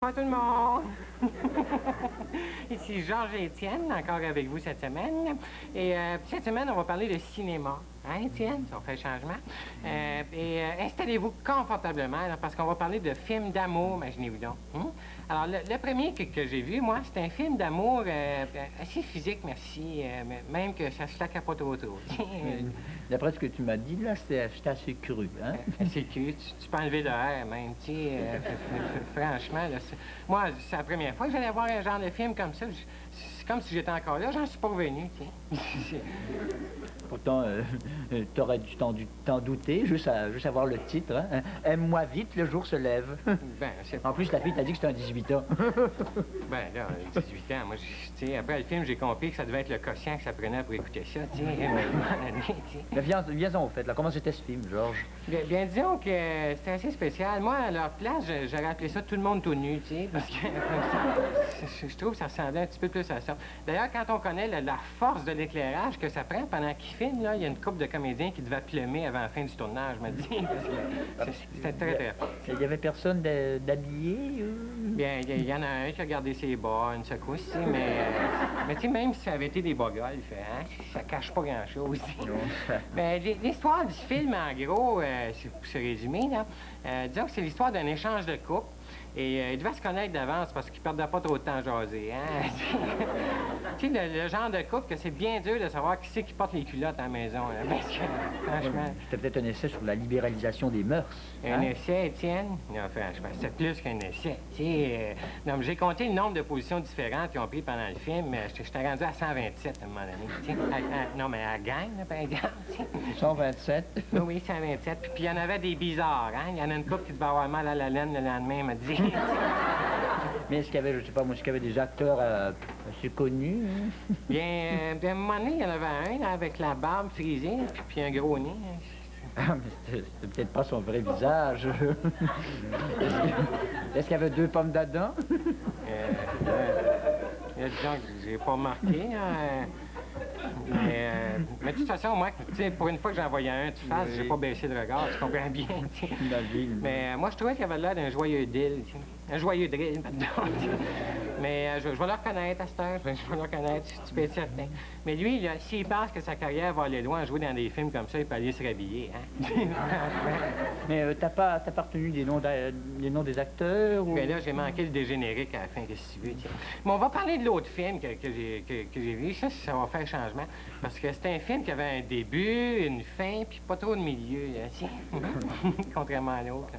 Bonjour tout le monde! Ici Georges et Étienne, encore avec vous cette semaine. Et cette semaine, on va parler de cinéma. Hein, Étienne? Ça fait changement. Installez-vous confortablement, là, parce qu'on va parler de films d'amour, imaginez-vous donc. Alors, le premier que j'ai vu, moi, c'est un film d'amour assez physique, merci, même que ça se claque pas trop. D'après ce que tu m'as dit, là, c'est assez cru, hein? C'est cru, tu peux enlever le R, même, tu sais. Franchement, là, moi, c'est la première fois que j'allais voir un genre de film comme ça. C'est comme si j'étais encore là, j'en suis pas revenu, tu sais. Pourtant, t'aurais dû t'en douter, juste à voir le titre, hein? Aime-moi vite, le jour se lève. Ben, c'est... En plus, la fille t'a dit que c'était un 18 ans. Ben là, 18 ans, moi, tu sais, après le film, j'ai compris que ça devait être le quotient que ça prenait pour écouter ça, tu sais. Mais viens-en au fait, là. Comment c'était ce film, Georges? Bien, disons que c'était assez spécial. Moi, à leur place, j'aurais appelé ça Tout le monde tout nu, tu sais, parce que je trouve que ça ressemblait un petit peu plus à ça. D'ailleurs, quand on connaît la force de l'éclairage que ça prend pendant qu'il filme, là, il y a une couple de comédiens qui devaient plumer avant la fin du tournage, je me dis. C'était très fort. Il y avait personne d'habillé? Bien, il y en a un qui a gardé ses bas, une secousse, mais tu sais, même si ça avait été des bas golf, hein, ça cache pas grand-chose. Ben, l'histoire du film, en gros, pour se résumer, là, disons que c'est l'histoire d'un échange de couple. Et ils devaient se connaître d'avance parce qu'ils ne perdaient pas trop de temps à jaser, hein? Tu sais, le genre de couple que c'est bien dur de savoir qui c'est qui porte les culottes à la maison, là, parce que, franchement... C'était peut-être un essai sur la libéralisation des mœurs. Un essai, Étienne? Non, franchement, c'est plus qu'un essai. Tu sais, non, mais j'ai compté le nombre de positions différentes qu'ils ont pris pendant le film, mais j'étais rendu à 127 à un moment donné. Tu sais, non, mais à la gang, là, par exemple. 127? Oui, 127. Puis il y en avait des bizarres, hein? Il y en a une couple qui devait avoir mal à la laine le lendemain, m'a dit. Mais est-ce qu'il y avait, je sais pas moi, est-ce qu'il y avait des acteurs assez connus? Hein? Bien, à un moment donné, il y en avait un là, avec la barbe frisée, puis un gros nez. Ah, mais c'était peut-être pas son vrai visage. Est-ce qu'il y avait deux pommes d'Adam? Il y a des gens que j'ai pas remarqué. Hein. Mais de toute façon, moi, tu sais, pour une fois que j'en voyais un, tu fasses, j'ai pas baissé de regard, tu comprends bien. Mais moi, je trouvais qu'il avait l'air d'un joyeux drill. Un joyeux drill, pardon. Mais je vais le reconnaître à cette heure, je vais le reconnaître, tu peux être certain. Mais lui, s'il pense que sa carrière va aller loin à jouer dans des films comme ça, il peut aller se rhabiller, hein? Mais t'as pas retenu les noms des acteurs ou... Bien là, j'ai manqué le dégénérique à la fin, qu'est-ce que tu veux, tiens. Mais on va parler de l'autre film que j'ai vu, ça va faire changement. Parce que c'était un film qui avait un début, une fin, puis pas trop de milieu, là, tiens. Contrairement à l'autre.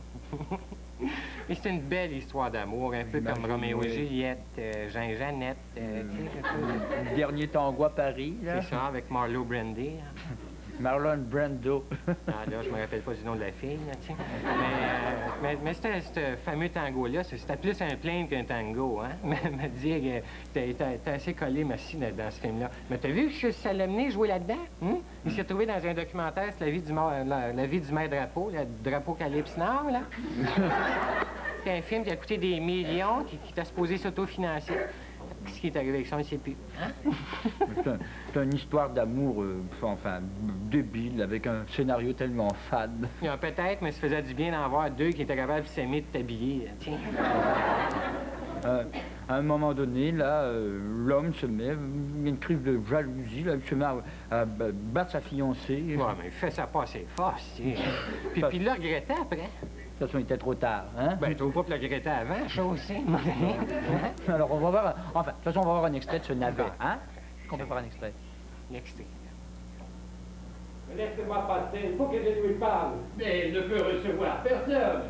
Et c'est une belle histoire d'amour, un peu comme Roméo et Juliette, Jean et Jeannette. Le dernier tango à Paris, là. C'est ça, avec Marlo Brando. Marlon Brando. Ah là, je me rappelle pas du nom de la fille, là, tiens. Mais c'était ce fameux tango-là, c'était plus un plainte qu'un tango, hein? Me dire que t'es assez collé, merci, dans ce film-là. Mais t'as vu que ça l'a mené jouer là-dedans? Hein? Il s'est trouvé dans un documentaire, c'est la vie du maître Drapeau, le Drapeau Calypse Nord, là. C'est un film qui a coûté des millions, qui t'a supposé s'autofinancer. Qu'est-ce qui est arrivé avec ça, on ne sait plus. Hein? C'est une histoire d'amour, enfin, débile, avec un scénario tellement fade. Peut-être, mais ça faisait du bien d'en voir deux qui étaient capables de s'aimer, de t'habiller. Tiens. À un moment donné, là, l'homme se met, il y a une crise de jalousie, là, il se met à battre sa fiancée. Ouais, mais il fait ça pas assez fort, tu sais. Puis il l'a regretté après. De toute façon, il était trop tard, hein? Ben, tu trouves pas que le regretter avant, ça aussi? Alors, on va voir... Enfin, de toute façon, on va voir un extrait de ce navet, hein? Qu'on peut voir un extrait. L'extrait. Laissez-moi passer, il faut que je lui parle. Mais il ne peut recevoir personne.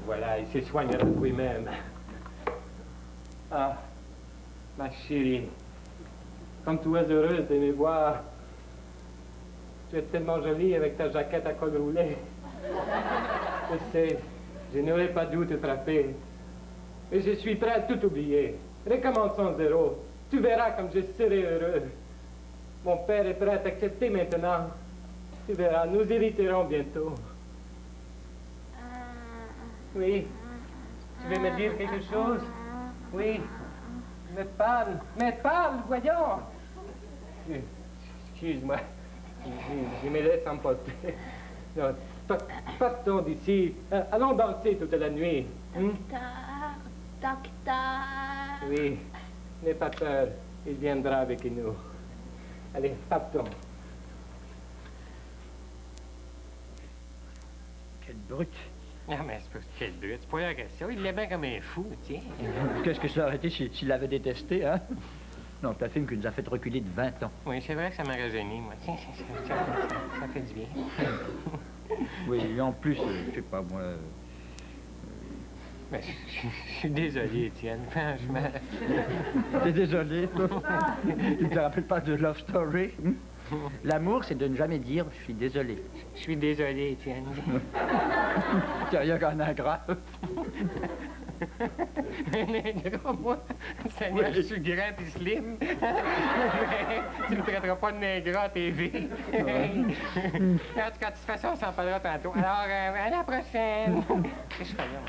Voilà, il s'éloignera de lui-même. Ah, ma chérie, comme tu es heureuse de me voir. Tu es tellement jolie avec ta jaquette à col roulé. Je sais, je n'aurais pas dû te frapper. Mais je suis prêt à tout oublier. Recommençons zéro. Tu verras comme je serai heureux. Mon père est prêt à t'accepter maintenant. Tu verras, nous hériterons bientôt. Oui. Tu veux me dire quelque chose? Oui. Mais parle, voyons. Excuse-moi. Je me laisse emporter. Non, Partons d'ici. Allons danser toute la nuit. Docteur. Oui, n'aie pas peur. Il viendra avec nous. Allez, partons. Quelle brute. Non, mais c'est pas quel but. C'est pas la question. Il l'aimait comme un fou, tiens. Qu'est-ce que ça aurait été s'il l'avait détesté, hein? Non, c'est un film qui nous a fait reculer de 20 ans. Oui, c'est vrai que ça m'a rajeuni, moi. Tiens, ça fait du bien. Oui, et en plus, je sais pas, moi... Mais je suis désolé, Étienne, franchement. T'es désolé, toi? Tu te rappelles pas de Love Story? L'amour, c'est de ne jamais dire « je suis désolé ». Je suis désolé, Étienne. T'as rien qu'un ingrat. Un ingrat, moi? Seigneur, Oui. je suis grand et slim. Mais tu me traiteras pas de ingrat à TV. En tout cas, de toute façon, on s'en parlera tantôt. Alors, à la prochaine. Qu'est-ce que je fais là?